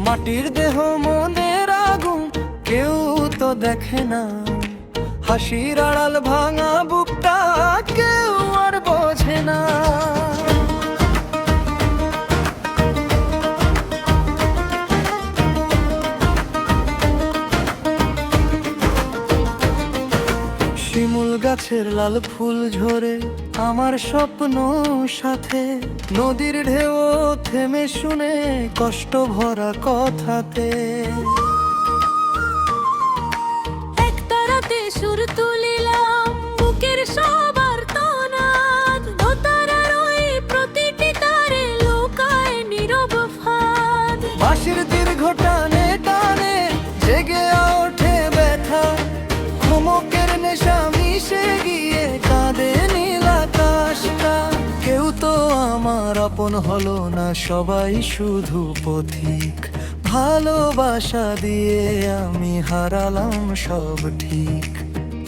মাটির দেহ মনের আগুন কেউ তো দেখে না, হাসির আড়াল ভাঙা বুকটা কেউ আর বোঝে না। শিমুল গাছের লাল ফুল ঝরে আমার স্বপ্ন সাথে, নদীর ঢেউ থেমে শুনে কষ্ট ভরা কথাতে। একতারাতে সুর তুলিলাম বুকের সবার তনাদ, দোতারার ওই প্রতিটি তারে লুকায় নীরব ফাঁদ। বাঁশির দীর্ঘ টানে টানে জেগে ওঠে ব্যথা, ধমকের নেশা মিশে গিয়ে কাঁদে নীল আকাশটা। কেউ তো আমার আপন হলো না, সবাই শুধু পথিক। ভালোবাসা দিয়ে আমি হারালাম সব ঠিক।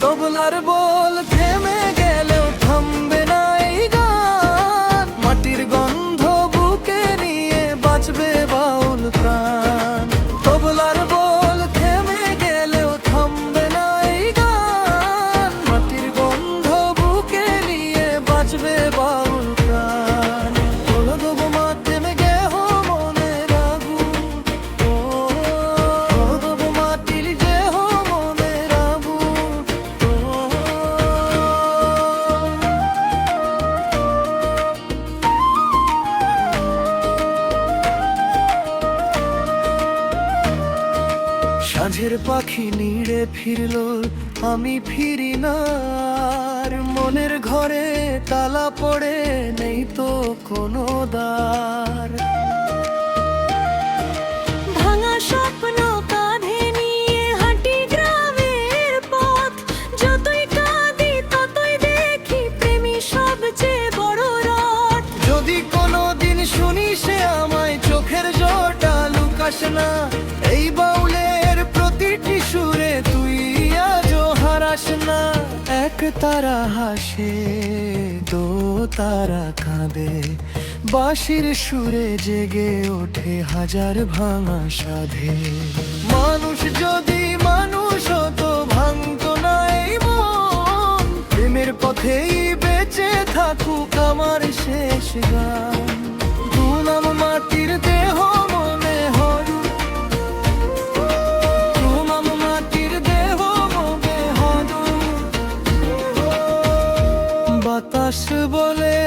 তবলার বল থেমে গেলেও থামবে না এই গান, মাটির গন্ধ বুকে নিয়ে বাঁচবে বাউল প্রাণ। তবলার বল থেমে গেলেও থামবে না এই গান, মাটির গন্ধ বুকে নিয়ে বাঁচবে বাউল প্রাণ। বলো দেবো মা থেমে গেহ মনের আগুন, ও দেবো মাটির দেহ মনের আগুন, ও। সাঁঝের পাখি নিড়ে ফিরল, আমি ফিরি না আর। মনের ঘরে তালা পড়ে নেই তো কোনো দ্বার। ভাঙা স্বপ্ন কাঁধে নিয়ে হাঁটি গ্রামের পথ, যতই কাঁদি ততই দেখি প্রেমী সবচেয়ে বড় রথ। যদি কোনো দিন শুনি সে আমায় চোখের জলটা লুকাস না, এই বাউলের প্রতিটি সুরে তুই আজও হারাস না। এক তারা হাসে, দো তারা কাঁদে, বাঁশির সুরে জেগে ওঠে হাজার ভাঙা সাধে। মানুষ যদি মানুষ হতো ভাঙতো না এই মন, প্রেমের পথেই বেঁচে থাকুক আমার শেষ গান। দুনাম মাটির দেহ মনে হরু, দুনাম মাটির দেহ মনে হরু। বাতাস বলে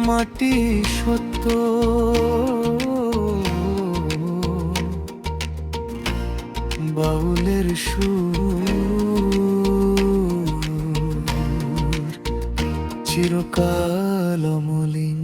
মাটি সত্য, বাউলের সুর চিরকাল অমলিন।